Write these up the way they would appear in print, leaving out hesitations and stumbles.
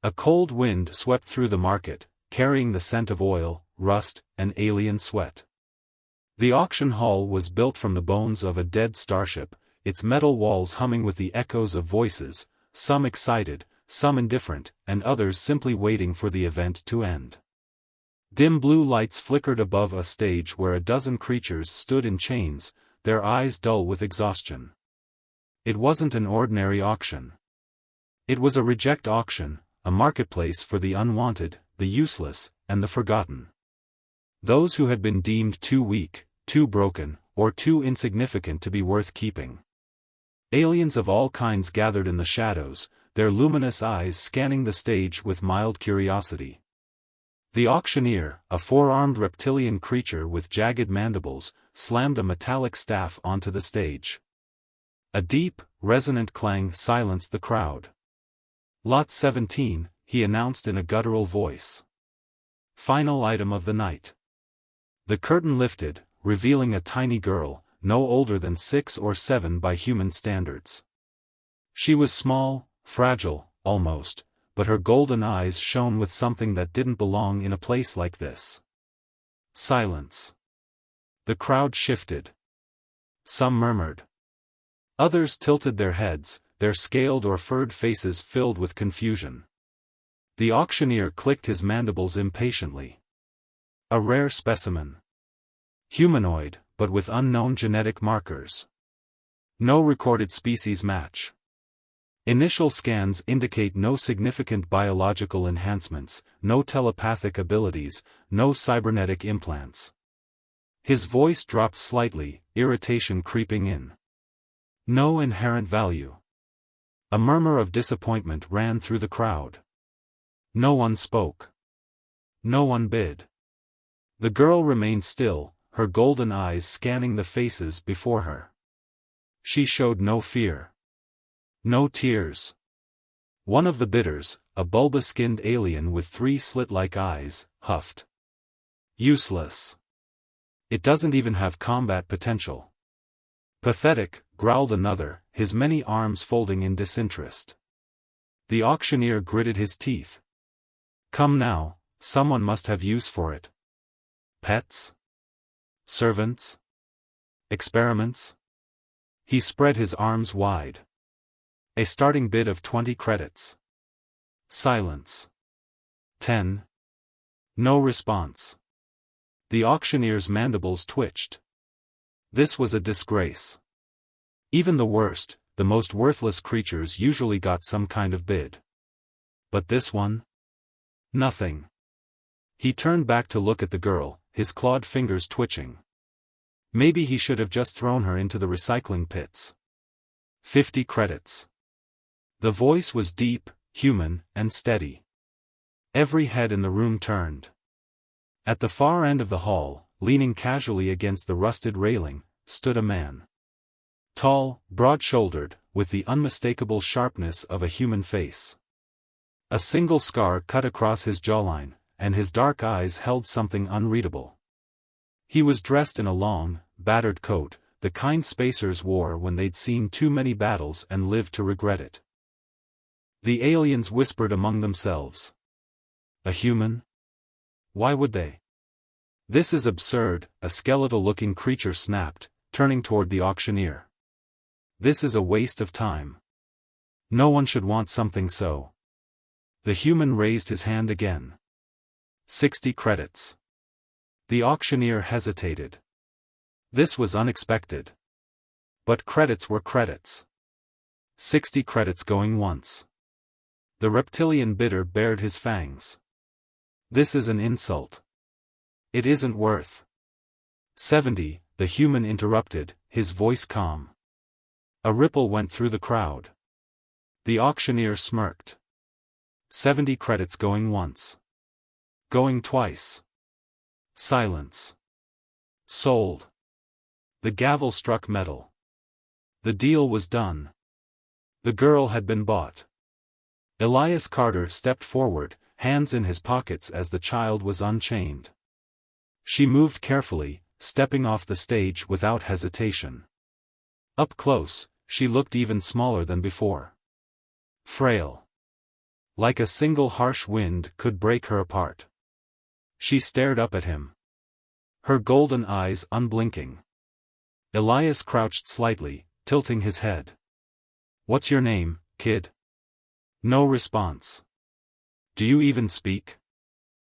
A cold wind swept through the market, carrying the scent of oil, rust, and alien sweat. The auction hall was built from the bones of a dead starship, its metal walls humming with the echoes of voices, some excited, some indifferent, and others simply waiting for the event to end. Dim blue lights flickered above a stage where a dozen creatures stood in chains, their eyes dull with exhaustion. It wasn't an ordinary auction. It was a reject auction, a marketplace for the unwanted, the useless, and the forgotten. Those who had been deemed too weak, too broken, or too insignificant to be worth keeping. Aliens of all kinds gathered in the shadows, their luminous eyes scanning the stage with mild curiosity. The auctioneer, a four-armed reptilian creature with jagged mandibles, slammed a metallic staff onto the stage. A deep, resonant clang silenced the crowd. "Lot 17, he announced in a guttural voice. "Final item of the night." The curtain lifted, revealing a tiny girl, no older than 6 or 7 by human standards. She was small, fragile, almost, but her golden eyes shone with something that didn't belong in a place like this. Silence. The crowd shifted. Some murmured. Others tilted their heads, their scaled or furred faces filled with confusion. The auctioneer clicked his mandibles impatiently. A rare specimen. Humanoid, but with unknown genetic markers. No recorded species match. Initial scans indicate no significant biological enhancements, no telepathic abilities, no cybernetic implants. His voice dropped slightly, irritation creeping in. No inherent value. A murmur of disappointment ran through the crowd. No one spoke. No one bid. The girl remained still, her golden eyes scanning the faces before her. She showed no fear. No tears. One of the bidders, a bulbous-skinned alien with 3 slit-like eyes, huffed. "Useless. It doesn't even have combat potential." "Pathetic," growled another, his many arms folding in disinterest. The auctioneer gritted his teeth. "Come now, someone must have use for it. Pets? Servants? Experiments?" He spread his arms wide. "A starting bid of 20 credits. Silence. 10. No response. The auctioneer's mandibles twitched. This was a disgrace. Even the worst, the most worthless creatures usually got some kind of bid. But this one? Nothing. He turned back to look at the girl, his clawed fingers twitching. Maybe he should have just thrown her into the recycling pits. 50 credits. The voice was deep, human, and steady. Every head in the room turned. At the far end of the hall, leaning casually against the rusted railing, stood a man. Tall, broad-shouldered, with the unmistakable sharpness of a human face. A single scar cut across his jawline, and his dark eyes held something unreadable. He was dressed in a long, battered coat, the kind spacers wore when they'd seen too many battles and lived to regret it. The aliens whispered among themselves. "A human? Why would they?" "This is absurd," a skeletal-looking creature snapped, turning toward the auctioneer. "This is a waste of time. No one should want something so." The human raised his hand again. 60 credits. The auctioneer hesitated. This was unexpected. But credits were credits. 60 credits going once. The reptilian bidder bared his fangs. "This is an insult. It isn't worth." 70, the human interrupted, his voice calm. A ripple went through the crowd. The auctioneer smirked. 70 credits going once. Going twice. Silence. Sold. The gavel struck metal. The deal was done. The girl had been bought. Elias Carter stepped forward, hands in his pockets as the child was unchained. She moved carefully, stepping off the stage without hesitation. Up close, she looked even smaller than before. Frail. Like a single harsh wind could break her apart. She stared up at him. Her golden eyes unblinking. Elias crouched slightly, tilting his head. "What's your name, kid?" No response. "Do you even speak?"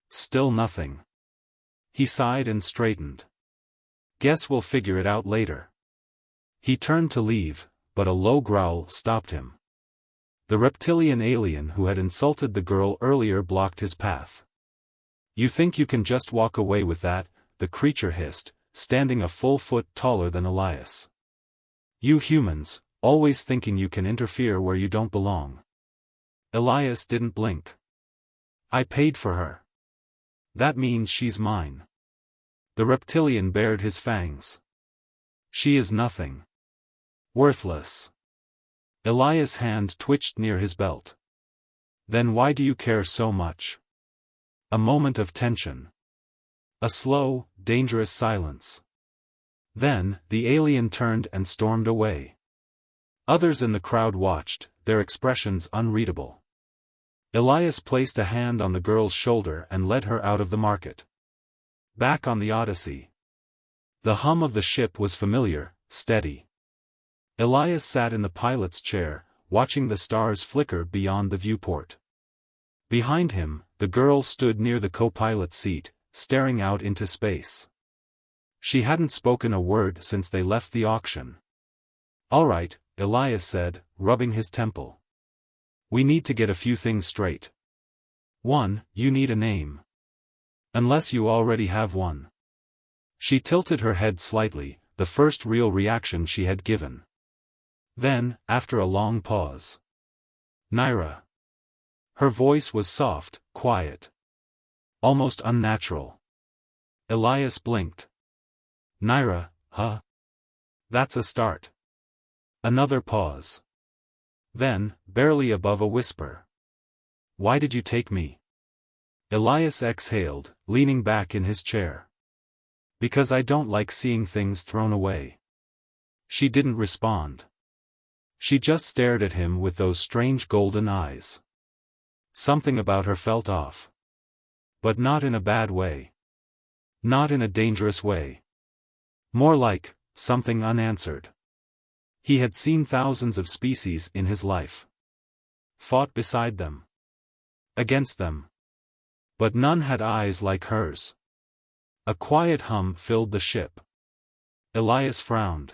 Still nothing. He sighed and straightened. "Guess we'll figure it out later." He turned to leave, but a low growl stopped him. The reptilian alien who had insulted the girl earlier blocked his path. "You think you can just walk away with that?" the creature hissed, standing a full foot taller than Elias. "You humans, always thinking you can interfere where you don't belong." Elias didn't blink. "I paid for her. That means she's mine." The reptilian bared his fangs. "She is nothing. Worthless." Elias' hand twitched near his belt. "Then why do you care so much?" A moment of tension. A slow, dangerous silence. Then, the alien turned and stormed away. Others in the crowd watched, their expressions unreadable. Elias placed a hand on the girl's shoulder and led her out of the market. Back on the Odyssey. The hum of the ship was familiar, steady. Elias sat in the pilot's chair, watching the stars flicker beyond the viewport. Behind him, the girl stood near the co-pilot's seat, staring out into space. She hadn't spoken a word since they left the auction. "All right," Elias said, rubbing his temple. "We need to get a few things straight. 1. You need a name. Unless you already have one." She tilted her head slightly, the first real reaction she had given. Then, after a long pause. "Naira." Her voice was soft, quiet. Almost unnatural. Elias blinked. "Naira, huh? That's a start." Another pause. Then, barely above a whisper. "Why did you take me?" Elias exhaled, leaning back in his chair. "Because I don't like seeing things thrown away." She didn't respond. She just stared at him with those strange golden eyes. Something about her felt off. But not in a bad way. Not in a dangerous way. More like, something unanswered. He had seen thousands of species in his life. Fought beside them. Against them. But none had eyes like hers. A quiet hum filled the ship. Elias frowned.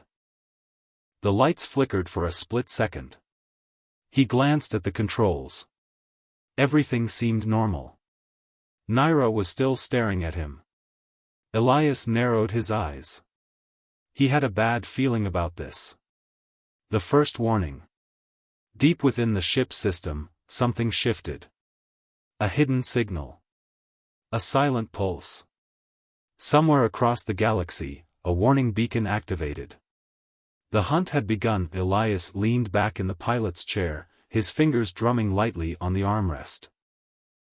The lights flickered for a split second. He glanced at the controls. Everything seemed normal. Naira was still staring at him. Elias narrowed his eyes. He had a bad feeling about this. The first warning. Deep within the ship's system, something shifted. A hidden signal. A silent pulse. Somewhere across the galaxy, a warning beacon activated. The hunt had begun. Elias leaned back in the pilot's chair, his fingers drumming lightly on the armrest.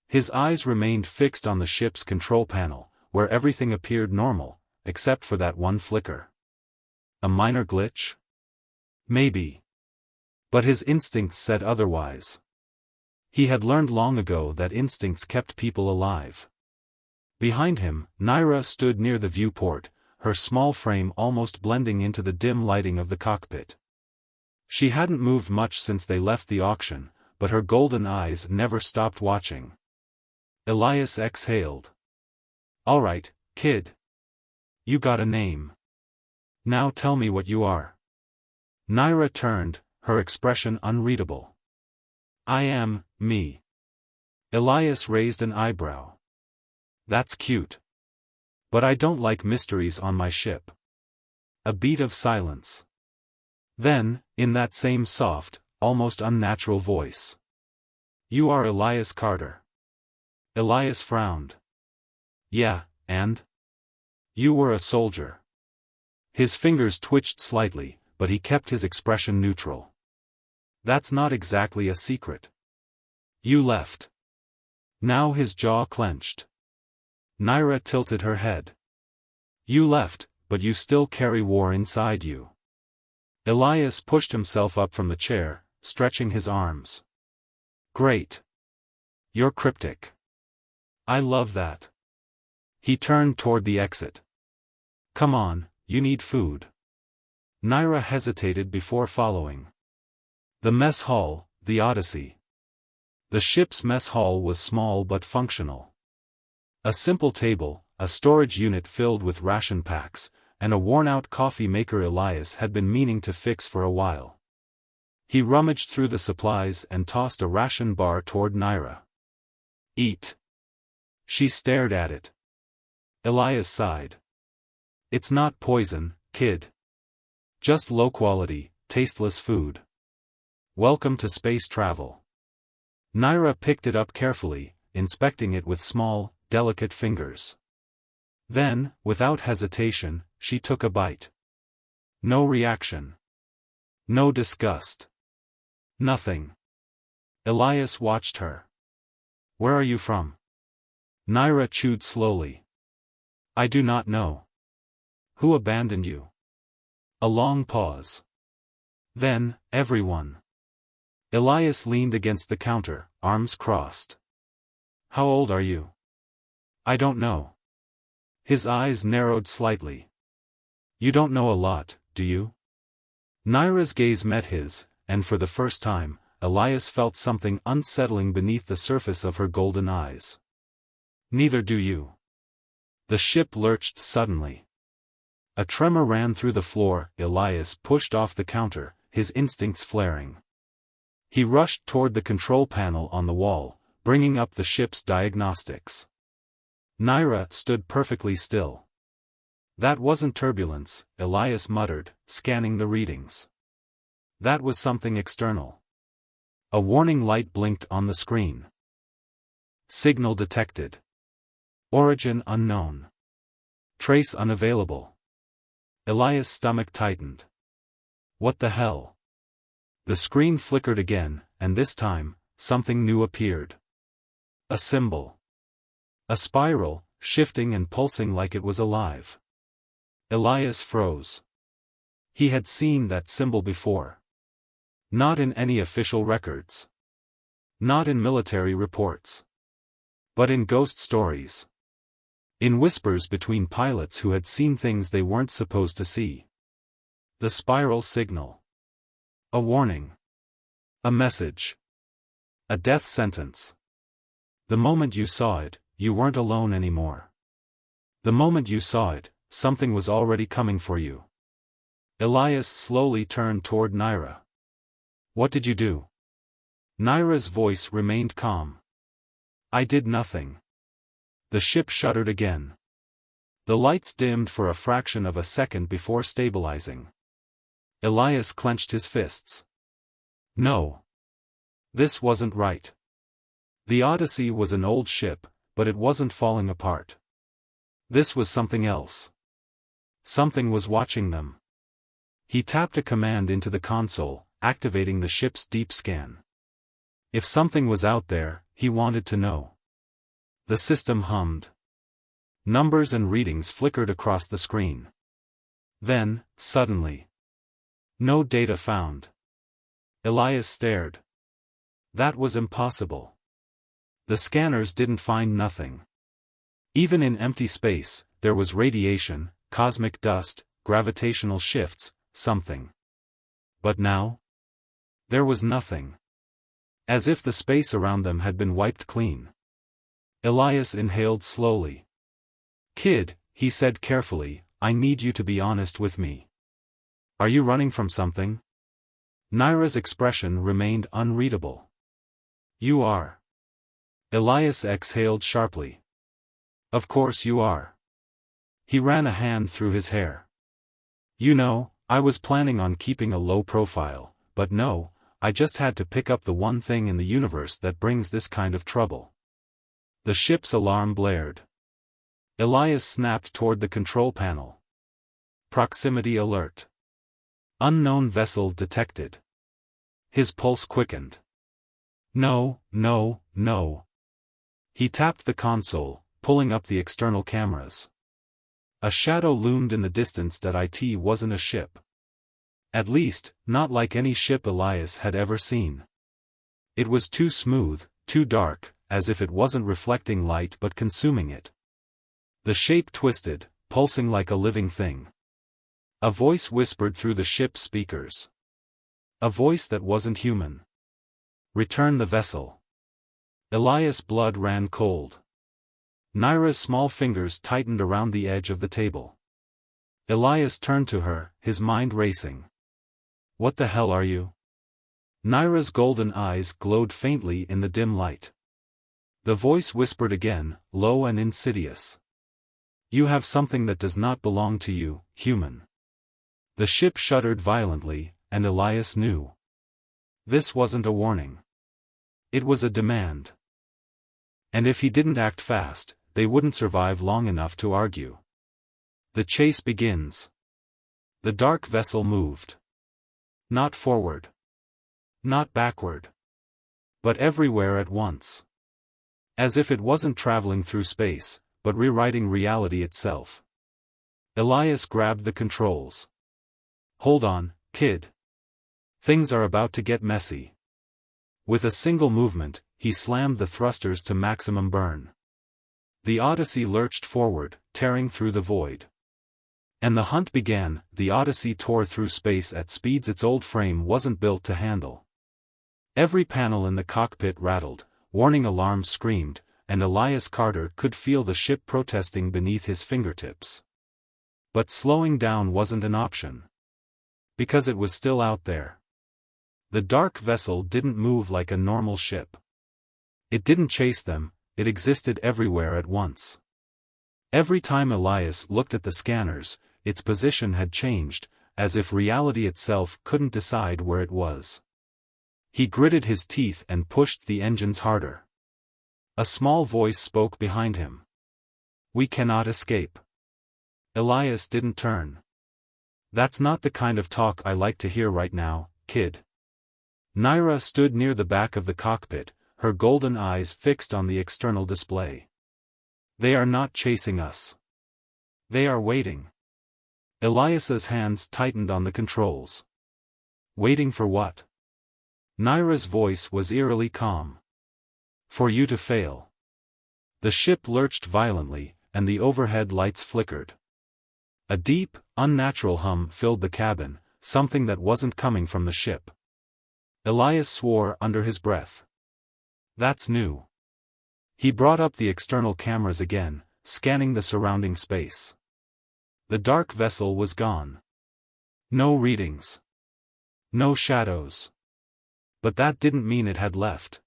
His eyes remained fixed on the ship's control panel, where everything appeared normal, except for that one flicker. A minor glitch? Maybe. But his instincts said otherwise. He had learned long ago that instincts kept people alive. Behind him, Naira stood near the viewport, her small frame almost blending into the dim lighting of the cockpit. She hadn't moved much since they left the auction, but her golden eyes never stopped watching. Elias exhaled. "All right, kid. You got a name. Now tell me what you are." Naira turned, her expression unreadable. "I am, me." Elias raised an eyebrow. "That's cute. But I don't like mysteries on my ship." A beat of silence. Then, in that same soft, almost unnatural voice. "You are Elias Carter." Elias frowned. "Yeah, and? You were a soldier." His fingers twitched slightly, but he kept his expression neutral. "That's not exactly a secret. You left." Now his jaw clenched. Naira tilted her head. "You left, but you still carry war inside you." Elias pushed himself up from the chair, stretching his arms. "Great. You're cryptic. I love that. He turned toward the exit. Come on, you need food. Naira hesitated before following. The mess hall, the Odyssey. The ship's mess hall was small but functional. A simple table, a storage unit filled with ration packs, and a worn-out coffee maker Elias had been meaning to fix for a while. He rummaged through the supplies and tossed a ration bar toward Naira. Eat. She stared at it. Elias sighed. It's not poison, kid. Just low-quality, tasteless food. Welcome to space travel. Naira picked it up carefully, inspecting it with small, delicate fingers. Then, without hesitation, she took a bite. No reaction. No disgust. Nothing. Elias watched her. Where are you from? Naira chewed slowly. I do not know. Who abandoned you? A long pause. Then, everyone. Elias leaned against the counter, arms crossed. How old are you? I don't know. His eyes narrowed slightly. You don't know a lot, do you? Naira's gaze met his, and for the first time, Elias felt something unsettling beneath the surface of her golden eyes. Neither do you. The ship lurched suddenly. A tremor ran through the floor. Elias pushed off the counter, his instincts flaring. He rushed toward the control panel on the wall, bringing up the ship's diagnostics. Naira stood perfectly still. That wasn't turbulence, Elias muttered, scanning the readings. That was something external. A warning light blinked on the screen. Signal detected. Origin unknown. Trace unavailable. Elias' stomach tightened. What the hell? The screen flickered again, and this time, something new appeared. A symbol. A spiral, shifting and pulsing like it was alive. Elias froze. He had seen that symbol before. Not in any official records. Not in military reports. But in ghost stories. In whispers between pilots who had seen things they weren't supposed to see. The spiral signal. A warning. A message. A death sentence. The moment you saw it, you weren't alone anymore. The moment you saw it, something was already coming for you. Elias slowly turned toward Naira. What did you do? Naira's voice remained calm. I did nothing. The ship shuddered again. The lights dimmed for a fraction of a second before stabilizing. Elias clenched his fists. No. This wasn't right. The Odyssey was an old ship, but it wasn't falling apart. This was something else. Something was watching them. He tapped a command into the console, activating the ship's deep scan. If something was out there, he wanted to know. The system hummed. Numbers and readings flickered across the screen. Then, suddenly. No data found. Elias stared. That was impossible. The scanners didn't find nothing. Even in empty space, there was radiation, cosmic dust, gravitational shifts, something. But now? There was nothing. As if the space around them had been wiped clean. Elias inhaled slowly. Kid, he said carefully, I need you to be honest with me. Are you running from something? Naira's expression remained unreadable. You are. Elias exhaled sharply. Of course you are. He ran a hand through his hair. You know, I was planning on keeping a low profile, but no, I just had to pick up the one thing in the universe that brings this kind of trouble. The ship's alarm blared. Elias snapped toward the control panel. Proximity alert. Unknown vessel detected. His pulse quickened. No, no, no. He tapped the console, pulling up the external cameras. A shadow loomed in the distance that it wasn't a ship. At least, not like any ship Elias had ever seen. It was too smooth, too dark, as if it wasn't reflecting light but consuming it. The shape twisted, pulsing like a living thing. A voice whispered through the ship's speakers. A voice that wasn't human. "Return the vessel." Elias' blood ran cold. Naira's small fingers tightened around the edge of the table. Elias turned to her, his mind racing. "What the hell are you?" Naira's golden eyes glowed faintly in the dim light. The voice whispered again, low and insidious. "You have something that does not belong to you, human." The ship shuddered violently, and Elias knew. This wasn't a warning. It was a demand. And if he didn't act fast, they wouldn't survive long enough to argue. The chase begins. The dark vessel moved. Not forward. Not backward. But everywhere at once. As if it wasn't traveling through space, but rewriting reality itself. Elias grabbed the controls. "Hold on, kid. Things are about to get messy." With a single movement, he slammed the thrusters to maximum burn. The Odyssey lurched forward, tearing through the void. And the hunt began. The Odyssey tore through space at speeds its old frame wasn't built to handle. Every panel in the cockpit rattled, warning alarms screamed, and Elias Carter could feel the ship protesting beneath his fingertips. But slowing down wasn't an option. Because it was still out there. The dark vessel didn't move like a normal ship. It didn't chase them, it existed everywhere at once. Every time Elias looked at the scanners, its position had changed, as if reality itself couldn't decide where it was. He gritted his teeth and pushed the engines harder. A small voice spoke behind him. "We cannot escape." Elias didn't turn. "That's not the kind of talk I like to hear right now, kid." Naira stood near the back of the cockpit, her golden eyes fixed on the external display. "They are not chasing us. They are waiting." Elias's hands tightened on the controls. "Waiting for what?" Naira's voice was eerily calm. "For you to fail." The ship lurched violently, and the overhead lights flickered. A deep, unnatural hum filled the cabin, something that wasn't coming from the ship. Elias swore under his breath. "That's new." He brought up the external cameras again, scanning the surrounding space. The dark vessel was gone. No readings. No shadows. But that didn't mean it had left.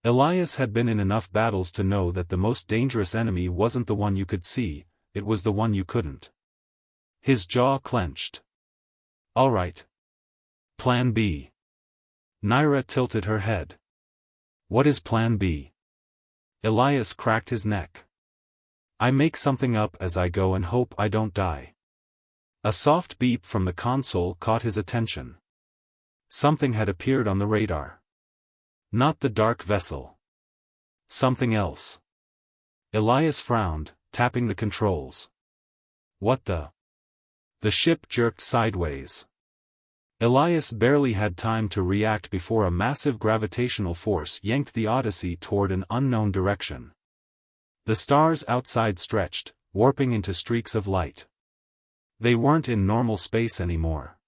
Elias had been in enough battles to know that the most dangerous enemy wasn't the one you could see, it was the one you couldn't. His jaw clenched. "All right. Plan B." Naira tilted her head. "What is Plan B?" Elias cracked his neck. "I make something up as I go and hope I don't die." A soft beep from the console caught his attention. Something had appeared on the radar. Not the dark vessel. Something else. Elias frowned, tapping the controls. "What the?" The ship jerked sideways. Elias barely had time to react before a massive gravitational force yanked the Odyssey toward an unknown direction. The stars outside stretched, warping into streaks of light. They weren't in normal space anymore.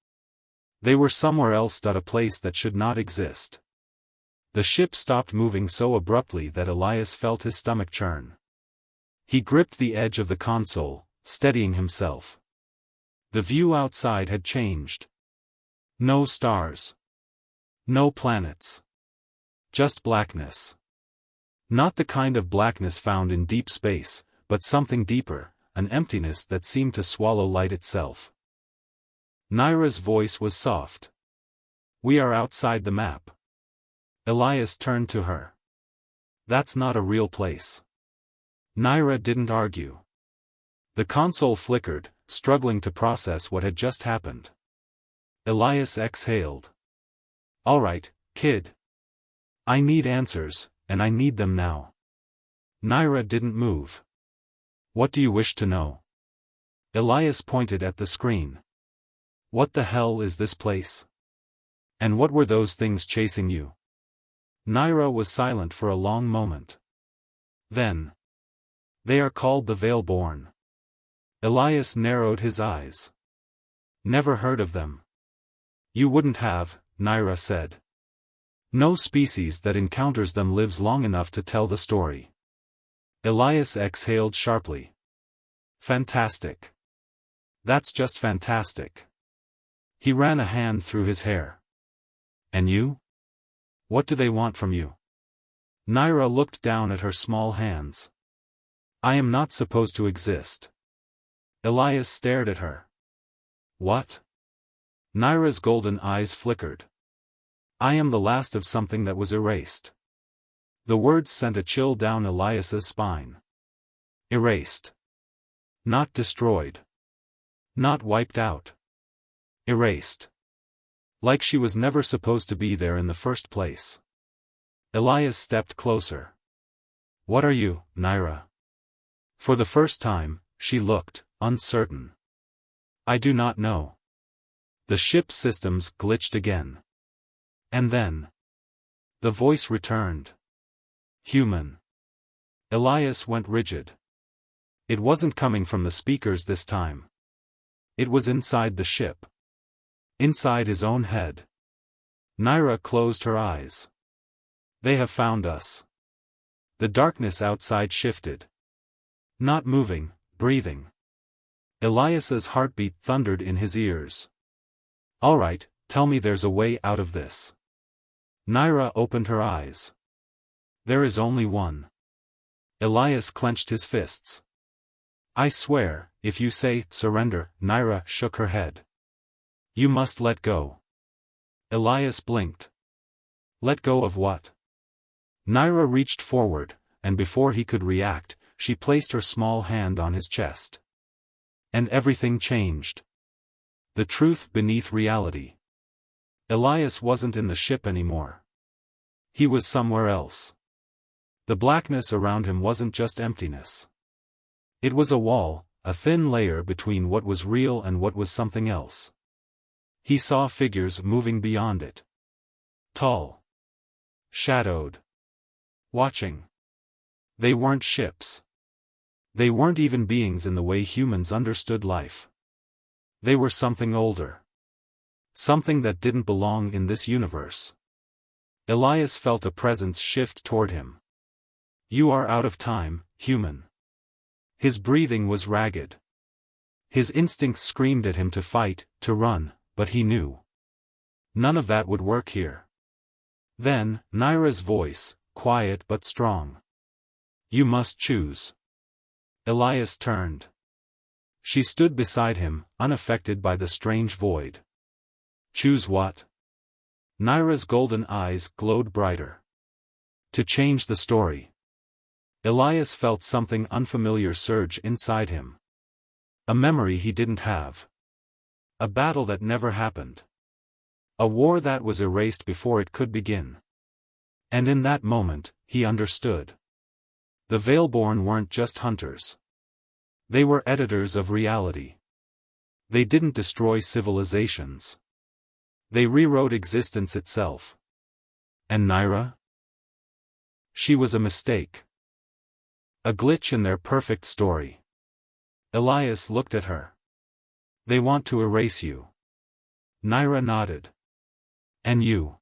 They were somewhere else, a place that should not exist. The ship stopped moving so abruptly that Elias felt his stomach churn. He gripped the edge of the console, steadying himself. The view outside had changed. No stars. No planets. Just blackness. Not the kind of blackness found in deep space, but something deeper, an emptiness that seemed to swallow light itself. Naira's voice was soft. "We are outside the map." Elias turned to her. "That's not a real place." Naira didn't argue. The console flickered, struggling to process what had just happened. Elias exhaled. "All right, kid. I need answers, and I need them now." Naira didn't move. "What do you wish to know?" Elias pointed at the screen. "What the hell is this place? And what were those things chasing you?" Naira was silent for a long moment. Then. They are called the Veilborn. Elias narrowed his eyes. Never heard of them. You wouldn't have, Naira said. No species that encounters them lives long enough to tell the story. Elias exhaled sharply. Fantastic. That's just fantastic. He ran a hand through his hair. And you? What do they want from you? Naira looked down at her small hands. I am not supposed to exist. Elias stared at her. What? Naira's golden eyes flickered. I am the last of something that was erased. The words sent a chill down Elias's spine. Erased. Not destroyed. Not wiped out. Erased. Like she was never supposed to be there in the first place. Elias stepped closer. What are you, Naira? For the first time, she looked uncertain. I do not know. The ship's systems glitched again. And then. The voice returned. Human. Elias went rigid. It wasn't coming from the speakers this time. It was inside the ship. Inside his own head. Naira closed her eyes. They have found us. The darkness outside shifted. Not moving, breathing. Elias's heartbeat thundered in his ears. All right, tell me there's a way out of this. Naira opened her eyes. There is only one. Elias clenched his fists. I swear, if you say, surrender, Naira shook her head. You must let go. Elias blinked. Let go of what? Naira reached forward, and before he could react, she placed her small hand on his chest. And everything changed. The truth beneath reality. Elias wasn't in the ship anymore. He was somewhere else. The blackness around him wasn't just emptiness. It was a wall, a thin layer between what was real and what was something else. He saw figures moving beyond it. Tall. Shadowed. Watching. They weren't ships. They weren't even beings in the way humans understood life. They were something older. Something that didn't belong in this universe. Elias felt a presence shift toward him. You are out of time, human. His breathing was ragged. His instincts screamed at him to fight, to run, but he knew. None of that would work here. Then, Naira's voice, quiet but strong. You must choose. Elias turned. She stood beside him, unaffected by the strange void. Choose what? Naira's golden eyes glowed brighter. To change the story. Elias felt something unfamiliar surge inside him. A memory he didn't have. A battle that never happened. A war that was erased before it could begin. And in that moment, he understood. The Veilborn weren't just hunters. They were editors of reality. They didn't destroy civilizations. They rewrote existence itself. And Naira? She was a mistake. A glitch in their perfect story. Elias looked at her. They want to erase you. Naira nodded. And you?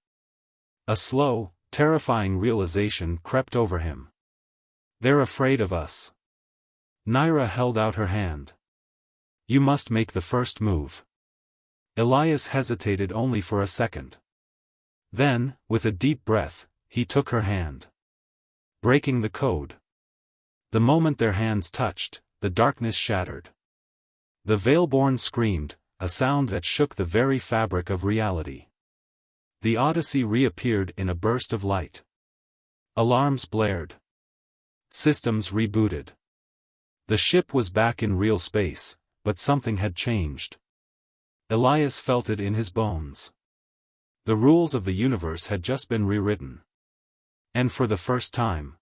A slow, terrifying realization crept over him. They're afraid of us. Naira held out her hand. You must make the first move. Elias hesitated only for a second. Then, with a deep breath, he took her hand. Breaking the code. The moment their hands touched, the darkness shattered. The Veilborn screamed, a sound that shook the very fabric of reality. The Odyssey reappeared in a burst of light. Alarms blared. Systems rebooted. The ship was back in real space, but something had changed. Elias felt it in his bones. The rules of the universe had just been rewritten. And for the first time,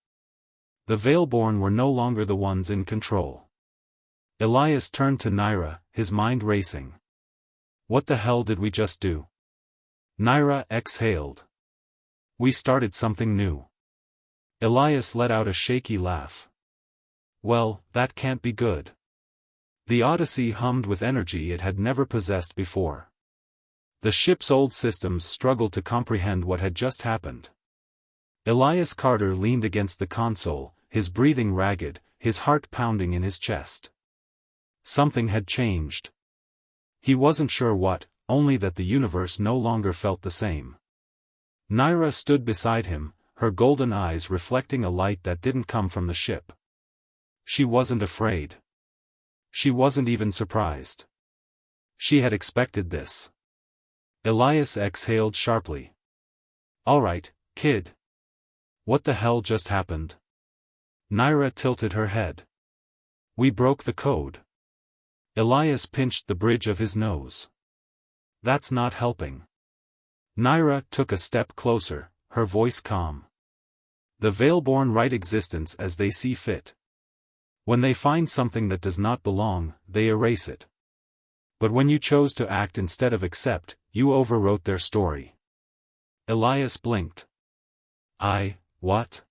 the Veilborn were no longer the ones in control. Elias turned to Naira, his mind racing. What the hell did we just do? Naira exhaled. We started something new. Elias let out a shaky laugh. Well, that can't be good. The Odyssey hummed with energy it had never possessed before. The ship's old systems struggled to comprehend what had just happened. Elias Carter leaned against the console, his breathing ragged, his heart pounding in his chest. Something had changed. He wasn't sure what, only that the universe no longer felt the same. Naira stood beside him, her golden eyes reflecting a light that didn't come from the ship. She wasn't afraid. She wasn't even surprised. She had expected this. Elias exhaled sharply. All right, kid. What the hell just happened? Naira tilted her head. We broke the code. Elias pinched the bridge of his nose. That's not helping. Naira took a step closer, her voice calm. The Veilborn write existence as they see fit. When they find something that does not belong, they erase it. But when you chose to act instead of accept, you overwrote their story. Elias blinked. What?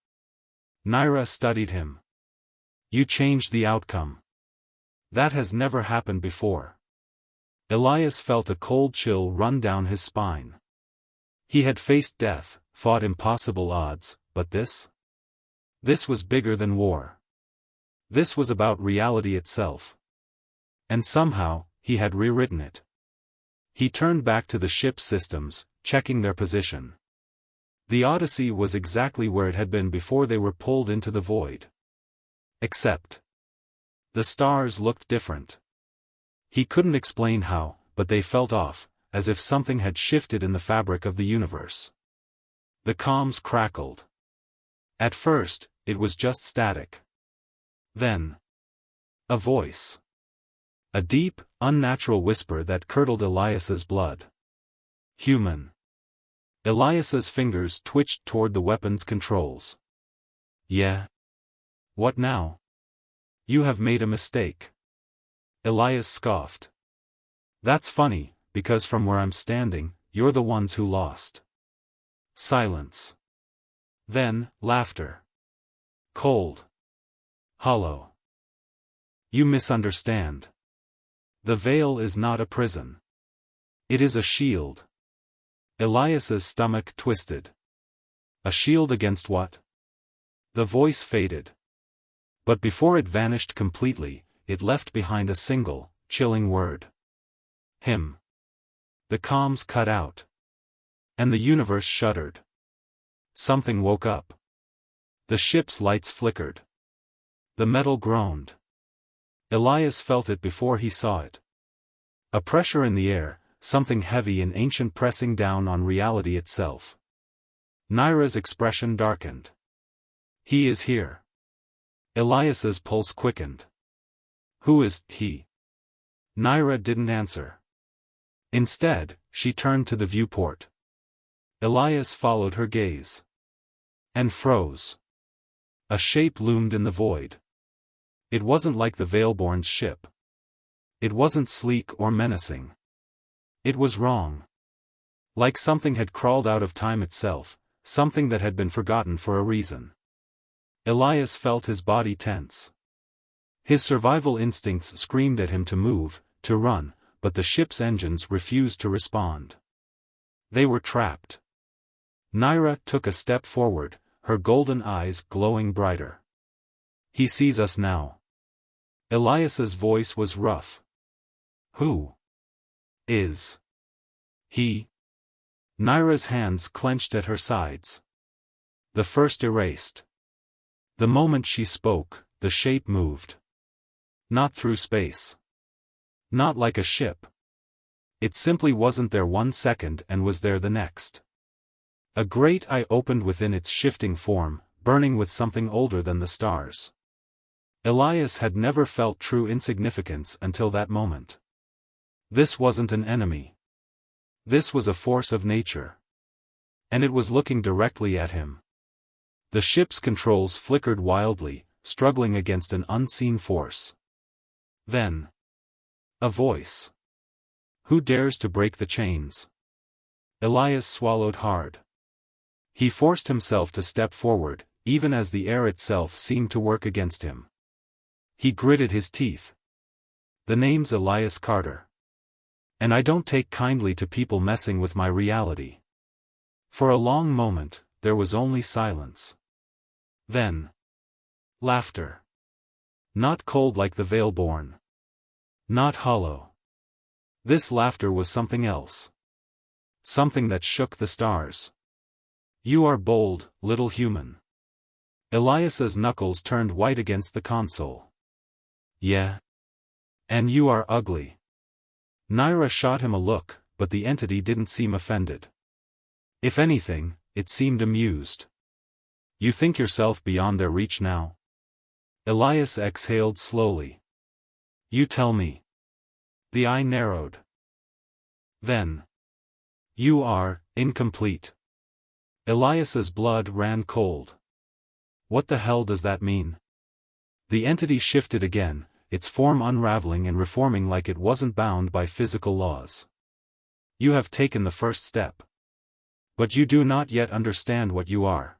Naira studied him. You changed the outcome. That has never happened before. Elias felt a cold chill run down his spine. He had faced death, fought impossible odds, but this? This was bigger than war. This was about reality itself. And somehow, he had rewritten it. He turned back to the ship's systems, checking their position. The Odyssey was exactly where it had been before they were pulled into the void. Except the stars looked different. He couldn't explain how, but they felt off, as if something had shifted in the fabric of the universe. The comms crackled. At first, it was just static. Then, a voice. A deep, unnatural whisper that curdled Elias's blood. Human. Elias's fingers twitched toward the weapon's controls. Yeah. What now? You have made a mistake. Elias scoffed. That's funny, because from where I'm standing, you're the ones who lost. Silence. Then, laughter. Cold. Hollow. You misunderstand. The veil is not a prison. It is a shield. Elias's stomach twisted. A shield against what? The voice faded. But before it vanished completely, it left behind a single, chilling word. Him. The comms cut out. And the universe shuddered. Something woke up. The ship's lights flickered. The metal groaned. Elias felt it before he saw it. A pressure in the air, something heavy and ancient pressing down on reality itself. Naira's expression darkened. He is here. Elias's pulse quickened. Who is he? Naira didn't answer. Instead, she turned to the viewport. Elias followed her gaze. And froze. A shape loomed in the void. It wasn't like the Veilborn's ship. It wasn't sleek or menacing. It was wrong. Like something had crawled out of time itself, something that had been forgotten for a reason. Elias felt his body tense. His survival instincts screamed at him to move, to run, but the ship's engines refused to respond. They were trapped. Naira took a step forward, her golden eyes glowing brighter. He sees us now. Elias's voice was rough. Who is he? Naira's hands clenched at her sides. The first erased. The moment she spoke, the shape moved. Not through space. Not like a ship. It simply wasn't there 1 second and was there the next. A great eye opened within its shifting form, burning with something older than the stars. Elias had never felt true insignificance until that moment. This wasn't an enemy. This was a force of nature. And it was looking directly at him. The ship's controls flickered wildly, struggling against an unseen force. Then, a voice. Who dares to break the chains? Elias swallowed hard. He forced himself to step forward, even as the air itself seemed to work against him. He gritted his teeth. The name's Elias Carter. And I don't take kindly to people messing with my reality. For a long moment, there was only silence. Then, laughter. Not cold like the veil-born. Not hollow. This laughter was something else. Something that shook the stars. You are bold, little human. Elias's knuckles turned white against the console. Yeah. And you are ugly. Naira shot him a look, but the entity didn't seem offended. If anything, it seemed amused. You think yourself beyond their reach now? Elias exhaled slowly. You tell me. The eye narrowed. Then. You are incomplete. Elias's blood ran cold. What the hell does that mean? The entity shifted again, its form unraveling and reforming like it wasn't bound by physical laws. You have taken the first step. But you do not yet understand what you are.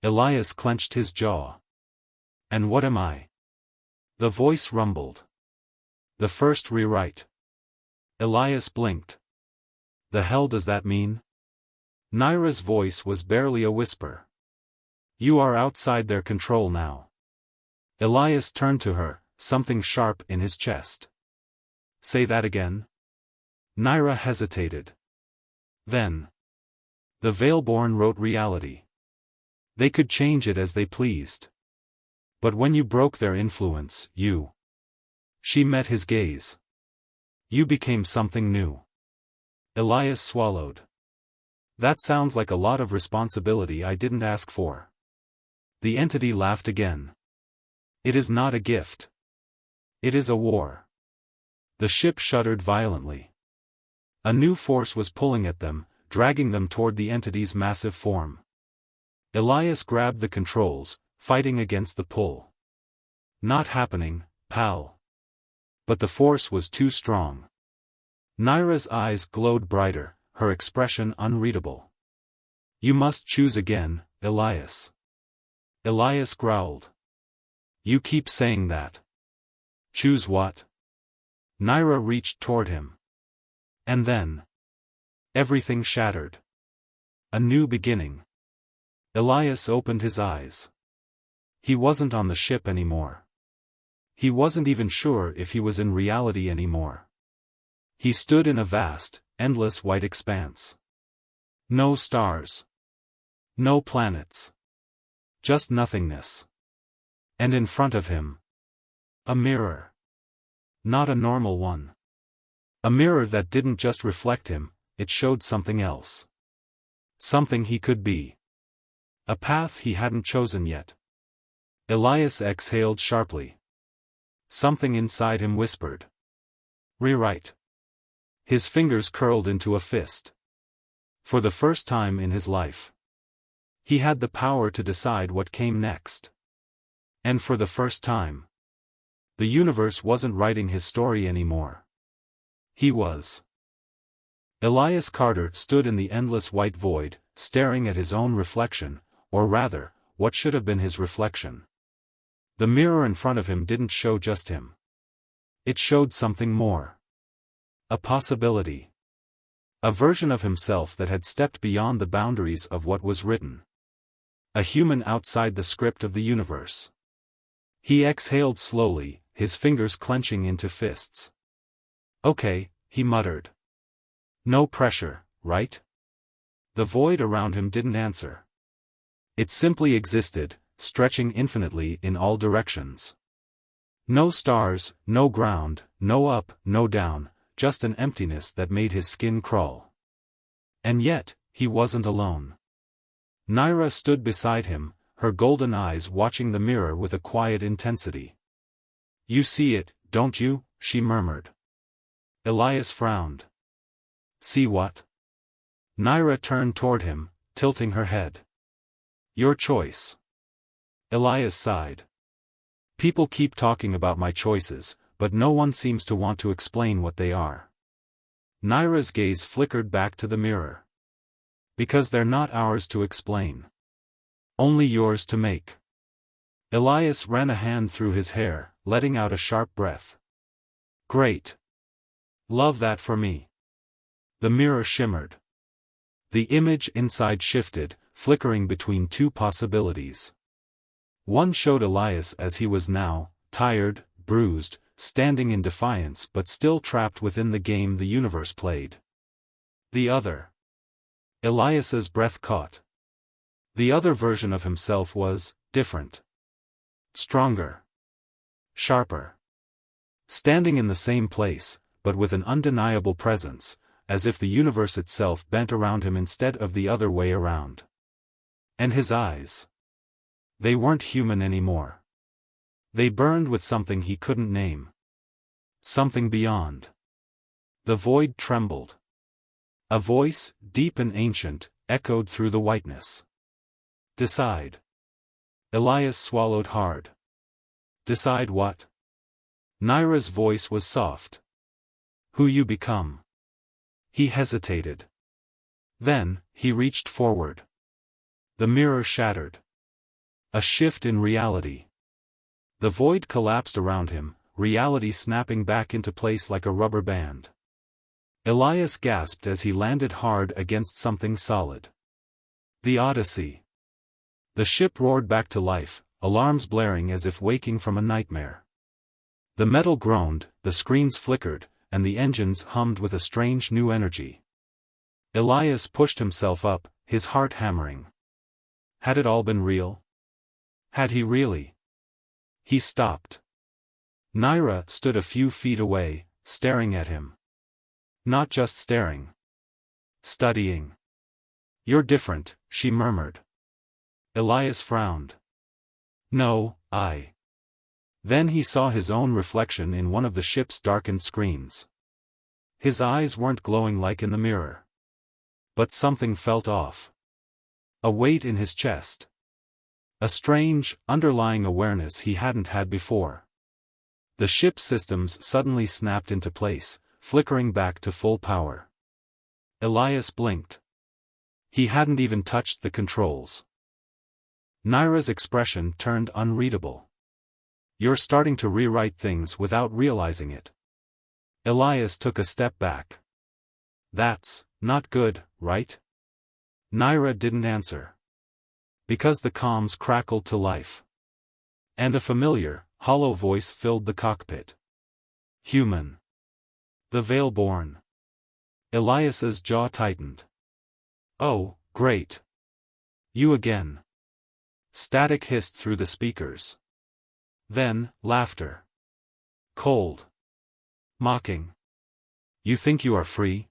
Elias clenched his jaw. And what am I? The voice rumbled. The first rewrite. Elias blinked. The hell does that mean? Naira's voice was barely a whisper. You are outside their control now. Elias turned to her, something sharp in his chest. Say that again? Naira hesitated. Then. The Veilborn wrote reality. They could change it as they pleased. But when you broke their influence, you. She met his gaze. You became something new. Elias swallowed. That sounds like a lot of responsibility I didn't ask for. The entity laughed again. It is not a gift. It is a war. The ship shuddered violently. A new force was pulling at them, dragging them toward the entity's massive form. Elias grabbed the controls, fighting against the pull. Not happening, pal. But the force was too strong. Naira's eyes glowed brighter, her expression unreadable. You must choose again, Elias. Elias growled. You keep saying that. Choose what? Naira reached toward him. And then. Everything shattered. A new beginning. Elias opened his eyes. He wasn't on the ship anymore. He wasn't even sure if he was in reality anymore. He stood in a vast, endless white expanse. No stars. No planets. Just nothingness. And in front of him. A mirror. Not a normal one. A mirror that didn't just reflect him, it showed something else. Something he could be. A path he hadn't chosen yet. Elias exhaled sharply. Something inside him whispered. Rewrite. His fingers curled into a fist. For the first time in his life. He had the power to decide what came next. And for the first time. The universe wasn't writing his story anymore. He was. Elias Carter stood in the endless white void, staring at his own reflection, or rather, what should have been his reflection. The mirror in front of him didn't show just him. It showed something more. A possibility. A version of himself that had stepped beyond the boundaries of what was written. A human outside the script of the universe. He exhaled slowly, his fingers clenching into fists. Okay, he muttered. No pressure, right? The void around him didn't answer. It simply existed, stretching infinitely in all directions. No stars, no ground, no up, no down, just an emptiness that made his skin crawl. And yet, he wasn't alone. Naira stood beside him, her golden eyes watching the mirror with a quiet intensity. You see it, don't you? She murmured. Elias frowned. See what? Naira turned toward him, tilting her head. Your choice. Elias sighed. People keep talking about my choices, but no one seems to want to explain what they are. Naira's gaze flickered back to the mirror. Because they're not ours to explain. Only yours to make. Elias ran a hand through his hair, letting out a sharp breath. Great. Love that for me. The mirror shimmered. The image inside shifted, flickering between two possibilities. One showed Elias as he was now, tired, bruised, standing in defiance but still trapped within the game the universe played. The other. Elias's breath caught. The other version of himself was different. Stronger. Sharper. Standing in the same place, but with an undeniable presence, as if the universe itself bent around him instead of the other way around. And his eyes. They weren't human anymore. They burned with something he couldn't name. Something beyond. The void trembled. A voice, deep and ancient, echoed through the whiteness. Decide. Elias swallowed hard. Decide what? Naira's voice was soft. Who you become. He hesitated. Then, he reached forward. The mirror shattered. A shift in reality. The void collapsed around him, reality snapping back into place like a rubber band. Elias gasped as he landed hard against something solid. The Odyssey. The ship roared back to life, alarms blaring as if waking from a nightmare. The metal groaned, the screens flickered, and the engines hummed with a strange new energy. Elias pushed himself up, his heart hammering. Had it all been real? Had he really? He stopped. Naira stood a few feet away, staring at him. Not just staring. Studying. You're different, she murmured. Elias frowned. No, I. Then he saw his own reflection in one of the ship's darkened screens. His eyes weren't glowing like in the mirror. But something felt off. A weight in his chest. A strange, underlying awareness he hadn't had before. The ship's systems suddenly snapped into place, flickering back to full power. Elias blinked. He hadn't even touched the controls. Naira's expression turned unreadable. You're starting to rewrite things without realizing it. Elias took a step back. That's not good, right? Naira didn't answer. Because the comms crackled to life. And a familiar, hollow voice filled the cockpit. Human. The Veilborn. Elias's jaw tightened. Oh, great. You again. Static hissed through the speakers. Then, laughter. Cold. Mocking. You think you are free?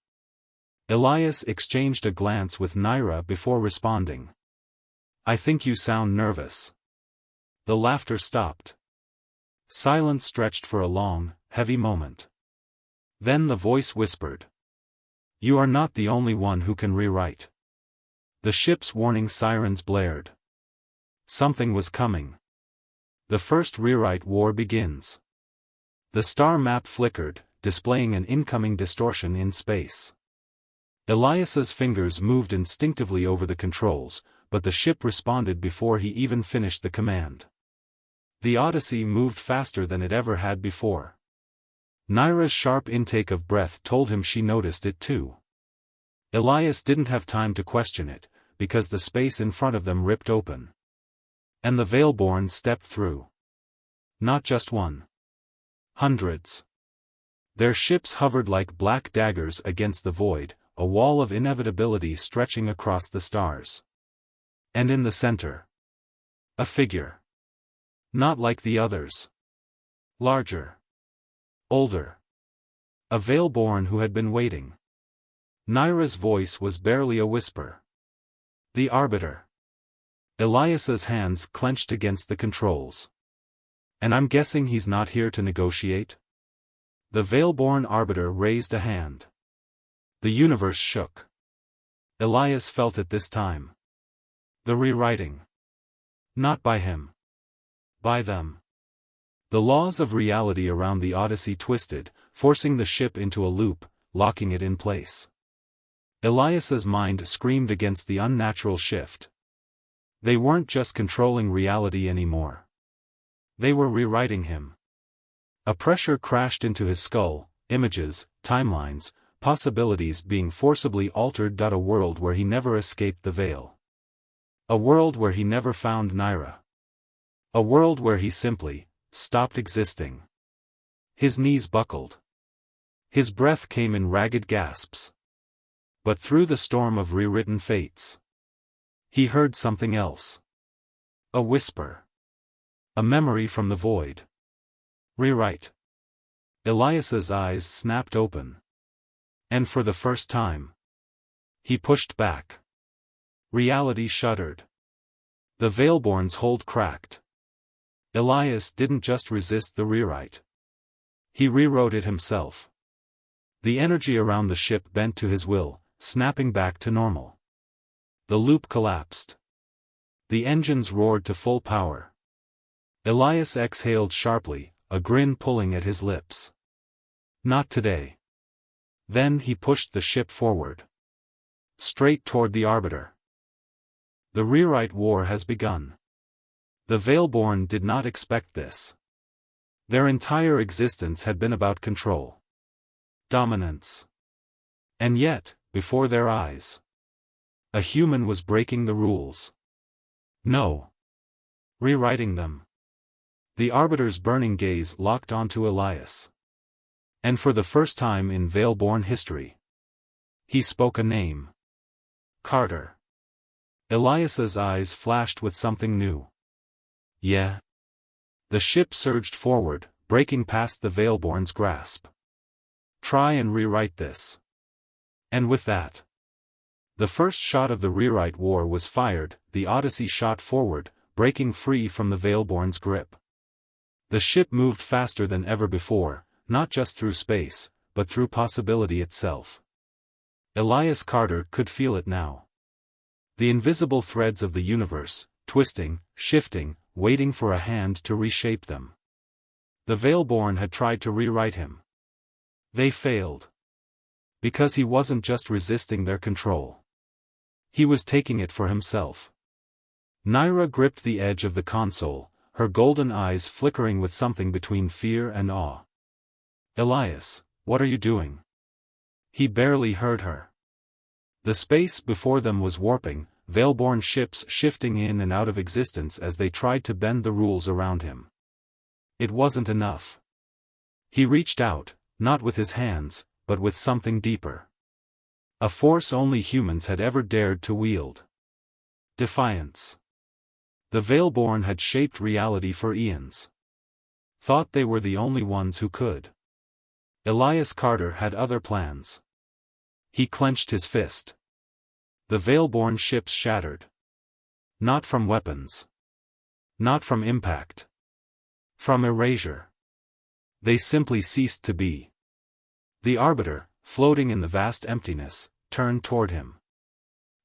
Elias exchanged a glance with Naira before responding. I think you sound nervous. The laughter stopped. Silence stretched for a long, heavy moment. Then the voice whispered. You are not the only one who can rewrite. The ship's warning sirens blared. Something was coming. The first rewrite war begins. The star map flickered, displaying an incoming distortion in space. Elias's fingers moved instinctively over the controls, but the ship responded before he even finished the command. The Odyssey moved faster than it ever had before. Naira's sharp intake of breath told him she noticed it too. Elias didn't have time to question it, because the space in front of them ripped open. And the Veilborn stepped through. Not just one. Hundreds. Their ships hovered like black daggers against the void, a wall of inevitability stretching across the stars. And in the center. A figure. Not like the others. Larger. Older. A Veilborn who had been waiting. Naira's voice was barely a whisper. The Arbiter. Elias's hands clenched against the controls. And I'm guessing he's not here to negotiate? The Veilborn Arbiter raised a hand. The universe shook. Elias felt it this time. The rewriting. Not by him. By them. The laws of reality around the Odyssey twisted, forcing the ship into a loop, locking it in place. Elias's mind screamed against the unnatural shift. They weren't just controlling reality anymore. They were rewriting him. A pressure crashed into his skull, images, timelines, possibilities being forcibly altered. A world where he never escaped the veil. A world where he never found Naira. A world where he simply stopped existing. His knees buckled. His breath came in ragged gasps. But through the storm of rewritten fates, he heard something else. A whisper. A memory from the void. Rewrite. Elias's eyes snapped open. And for the first time, he pushed back. Reality shuddered. The Veilborn's hold cracked. Elias didn't just resist the rewrite. He rewrote it himself. The energy around the ship bent to his will, snapping back to normal. The loop collapsed. The engines roared to full power. Elias exhaled sharply, a grin pulling at his lips. Not today. Then he pushed the ship forward. Straight toward the Arbiter. The rewrite war has begun. The Veilborn did not expect this. Their entire existence had been about control. Dominance. And yet, before their eyes, a human was breaking the rules. No. Rewriting them. The Arbiter's burning gaze locked onto Elias. And for the first time in Veilborn history, he spoke a name. Carter. Elias's eyes flashed with something new. Yeah. The ship surged forward, breaking past the Veilborn's grasp. Try and rewrite this. And with that, the first shot of the rewrite war was fired. The Odyssey shot forward, breaking free from the Veilborn's grip. The ship moved faster than ever before, not just through space, but through possibility itself. Elias Carter could feel it now. The invisible threads of the universe, twisting, shifting, waiting for a hand to reshape them. The Veilborn had tried to rewrite him. They failed. Because he wasn't just resisting their control. He was taking it for himself. Naira gripped the edge of the console, her golden eyes flickering with something between fear and awe. Elias, what are you doing? He barely heard her. The space before them was warping, Veilborn ships shifting in and out of existence as they tried to bend the rules around him. It wasn't enough. He reached out, not with his hands, but with something deeper. A force only humans had ever dared to wield. Defiance. The Veilborn had shaped reality for eons. Thought they were the only ones who could. Elias Carter had other plans. He clenched his fist. The Veilborn ships shattered. Not from weapons. Not from impact. From erasure. They simply ceased to be. The Arbiter, floating in the vast emptiness, turned toward him.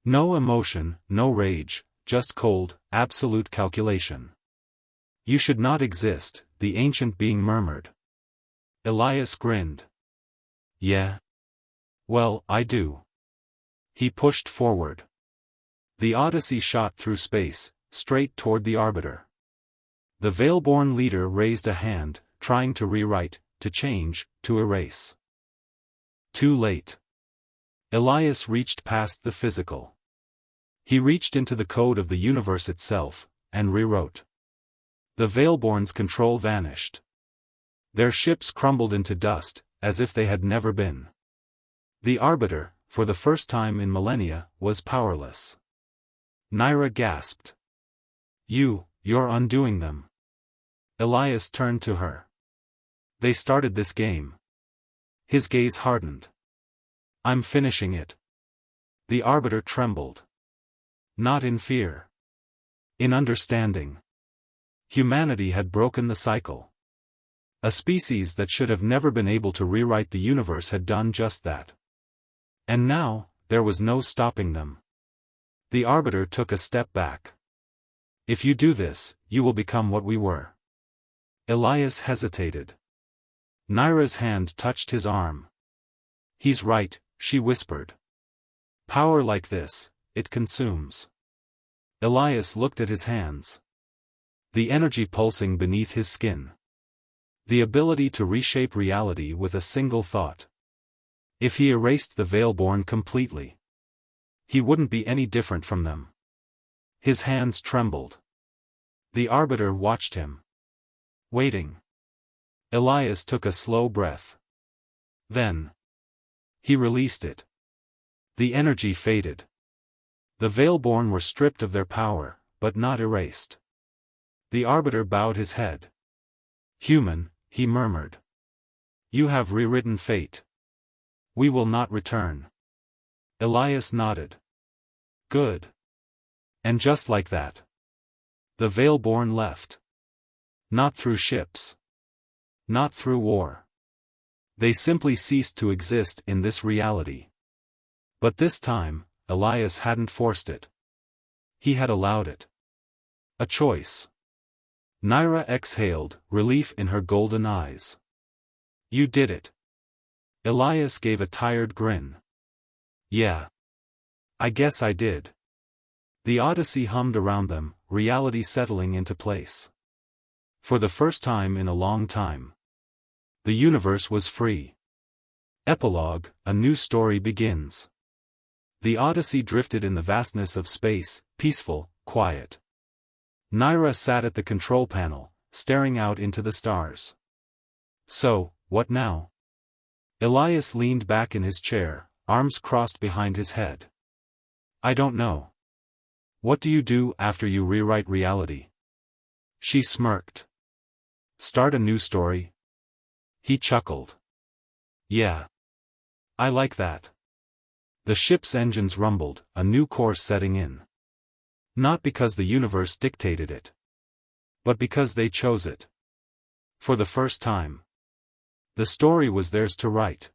No emotion, no rage, just cold, absolute calculation. You should not exist, the ancient being murmured. Elias grinned. Yeah. Well, I do. He pushed forward. The Odyssey shot through space, straight toward the Arbiter. The Veilborn leader raised a hand, trying to rewrite, to change, to erase. Too late. Elias reached past the physical. He reached into the code of the universe itself, and rewrote. The Veilborn's control vanished. Their ships crumbled into dust, as if they had never been. The Arbiter, for the first time in millennia, was powerless. Naira gasped. You're undoing them. Elias turned to her. They started this game. His gaze hardened. I'm finishing it. The Arbiter trembled. Not in fear. In understanding. Humanity had broken the cycle. A species that should have never been able to rewrite the universe had done just that. And now, there was no stopping them. The Arbiter took a step back. If you do this, you will become what we were. Elias hesitated. Naira's hand touched his arm. He's right, she whispered. Power like this, it consumes. Elias looked at his hands. The energy pulsing beneath his skin. The ability to reshape reality with a single thought. If he erased the Veilborn completely, he wouldn't be any different from them. His hands trembled. The Arbiter watched him. Waiting. Elias took a slow breath. Then he released it. The energy faded. The Veilborn were stripped of their power, but not erased. The Arbiter bowed his head. Human, he murmured. You have rewritten fate. We will not return. Elias nodded. Good. And just like that, the Veilborn left. Not through ships. Not through war. They simply ceased to exist in this reality. But this time, Elias hadn't forced it. He had allowed it. A choice. Naira exhaled, relief in her golden eyes. You did it. Elias gave a tired grin. Yeah. I guess I did. The Odyssey hummed around them, reality settling into place. For the first time in a long time, the universe was free. Epilogue, a new story begins. The Odyssey drifted in the vastness of space, peaceful, quiet. Naira sat at the control panel, staring out into the stars. So, what now? Elias leaned back in his chair, arms crossed behind his head. I don't know. What do you do after you rewrite reality? She smirked. Start a new story? He chuckled. Yeah. I like that. The ship's engines rumbled, a new course setting in. Not because the universe dictated it, but because they chose it. For the first time, the story was theirs to write.